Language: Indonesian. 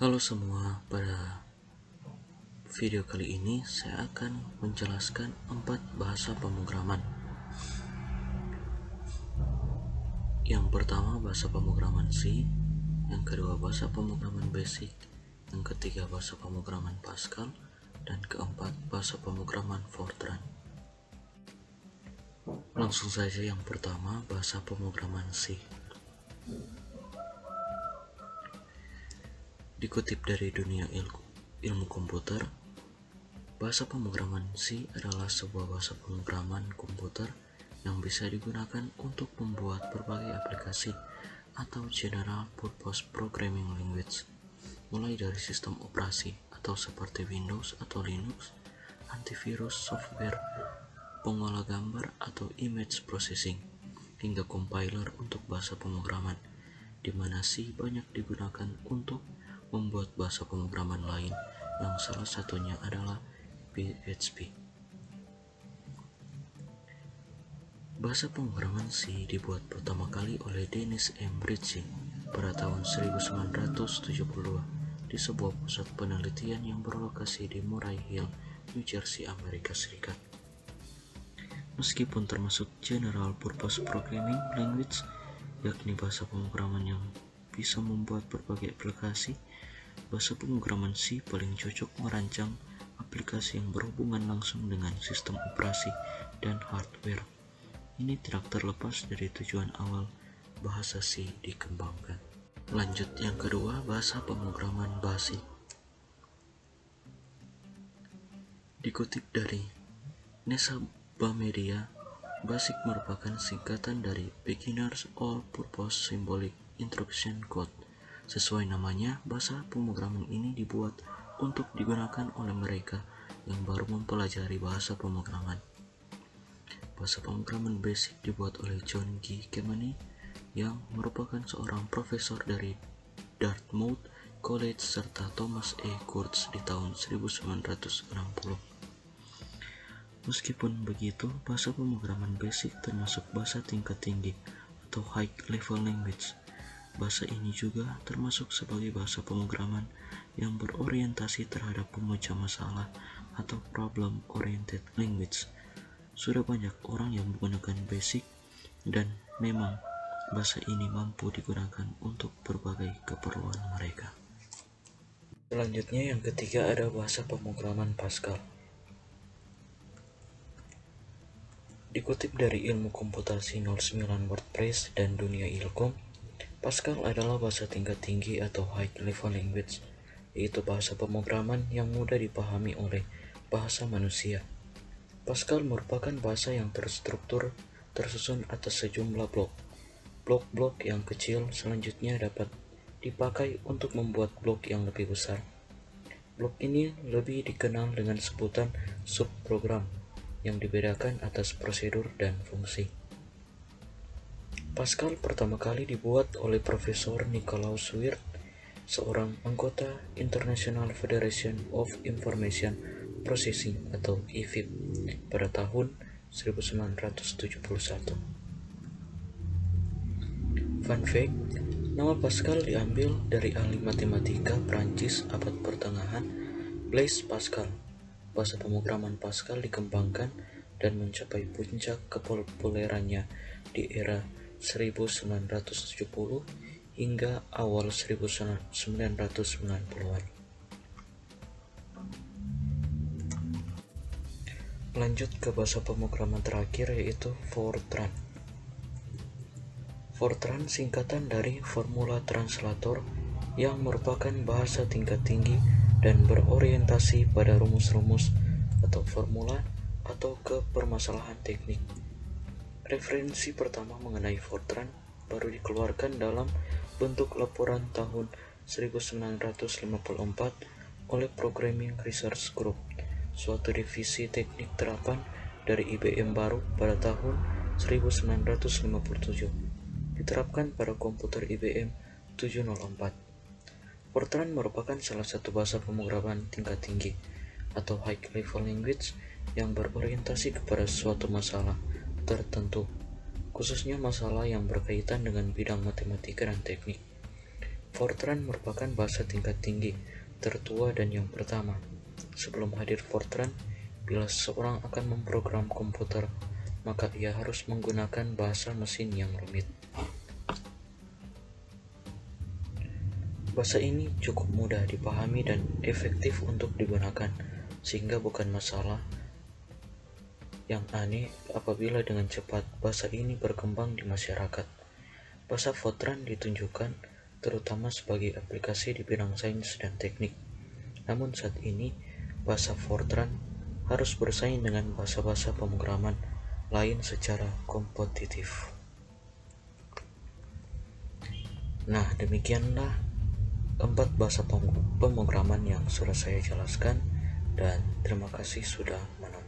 Halo semua, pada video kali ini saya akan menjelaskan 4 bahasa pemrograman. Yang pertama bahasa pemrograman C, yang kedua bahasa pemrograman Basic, yang ketiga bahasa pemrograman Pascal, dan keempat bahasa pemrograman Fortran. Langsung saja yang pertama bahasa pemrograman C. Dikutip dari dunia ilmu komputer, bahasa pemrograman C adalah sebuah bahasa pemrograman komputer yang bisa digunakan untuk membuat berbagai aplikasi atau General Purpose Programming Language, mulai dari sistem operasi atau seperti Windows atau Linux, antivirus, software, pengolah gambar atau image processing, hingga compiler untuk bahasa pemrograman, di mana C banyak digunakan untuk membuat bahasa pemrograman lain yang salah satunya adalah PHP. Bahasa pemrograman C dibuat pertama kali oleh Dennis M. Ritchie pada tahun 1972 di sebuah pusat penelitian yang berlokasi di Murray Hill, New Jersey, Amerika Serikat. Meskipun termasuk General Purpose Programming Language, yakni bahasa pemrograman yang bisa membuat berbagai aplikasi, bahasa pemrograman C paling cocok merancang aplikasi yang berhubungan langsung dengan sistem operasi dan hardware. Ini tidak terlepas dari tujuan awal bahasa C dikembangkan. Lanjut yang kedua, bahasa pemrograman Basic. Dikutip dari Nesabamedia, Basic merupakan singkatan dari Beginner's All-Purpose Symbolic Instruction Code. Sesuai namanya, bahasa pemrograman ini dibuat untuk digunakan oleh mereka yang baru mempelajari bahasa pemrograman. Bahasa pemrograman Basic dibuat oleh John G. Kearney yang merupakan seorang profesor dari Dartmouth College serta Thomas E. Kurtz di tahun 1960. Meskipun begitu, bahasa pemrograman Basic termasuk bahasa tingkat tinggi atau High Level Language. Bahasa ini juga termasuk sebagai bahasa pemrograman yang berorientasi terhadap pemecah masalah atau Problem Oriented Language. Sudah banyak orang yang menggunakan Basic dan memang bahasa ini mampu digunakan untuk berbagai keperluan mereka. Selanjutnya yang ketiga ada bahasa pemrograman Pascal. Dikutip dari ilmu komputasi 09 WordPress dan dunia Ilkom, Pascal adalah bahasa tingkat tinggi atau High Level Language, yaitu bahasa pemrograman yang mudah dipahami oleh bahasa manusia. Pascal merupakan bahasa yang terstruktur tersusun atas sejumlah blok. Blok-blok yang kecil selanjutnya dapat dipakai untuk membuat blok yang lebih besar. Blok ini lebih dikenal dengan sebutan subprogram yang dibedakan atas prosedur dan fungsi. Pascal pertama kali dibuat oleh Profesor Nicolaus Wirth, seorang anggota International Federation of Information Processing atau IFIP pada tahun 1971. Fun fact, nama Pascal diambil dari ahli matematika Prancis abad pertengahan Blaise Pascal. Bahasa pemrograman Pascal dikembangkan dan mencapai puncak kepopulerannya di era 1970 hingga awal 1990-an. Lanjut ke bahasa pemrograman terakhir, yaitu Fortran. Fortran singkatan dari Formula Translator yang merupakan bahasa tingkat tinggi dan berorientasi pada rumus-rumus atau formula atau ke permasalahan teknik. Referensi pertama mengenai Fortran baru dikeluarkan dalam bentuk laporan tahun 1954 oleh Programming Research Group, suatu divisi teknik terapan dari IBM baru pada tahun 1957, diterapkan pada komputer IBM 704. Fortran merupakan salah satu bahasa pemrograman tingkat tinggi atau High Level Language yang berorientasi kepada suatu masalah tertentu, khususnya masalah yang berkaitan dengan bidang matematika dan teknik. Fortran merupakan bahasa tingkat tinggi, tertua dan yang pertama. Sebelum hadir Fortran, bila seseorang akan memprogram komputer, maka ia harus menggunakan bahasa mesin yang rumit. Bahasa ini cukup mudah dipahami dan efektif untuk digunakan, sehingga bukan masalah yang aneh apabila dengan cepat bahasa ini berkembang di masyarakat. Bahasa Fortran ditunjukkan terutama sebagai aplikasi di bidang sains dan teknik. Namun saat ini, bahasa Fortran harus bersaing dengan bahasa-bahasa pemrograman lain secara kompetitif. Nah, demikianlah 4 bahasa pemrograman yang sudah saya jelaskan, dan terima kasih sudah menonton.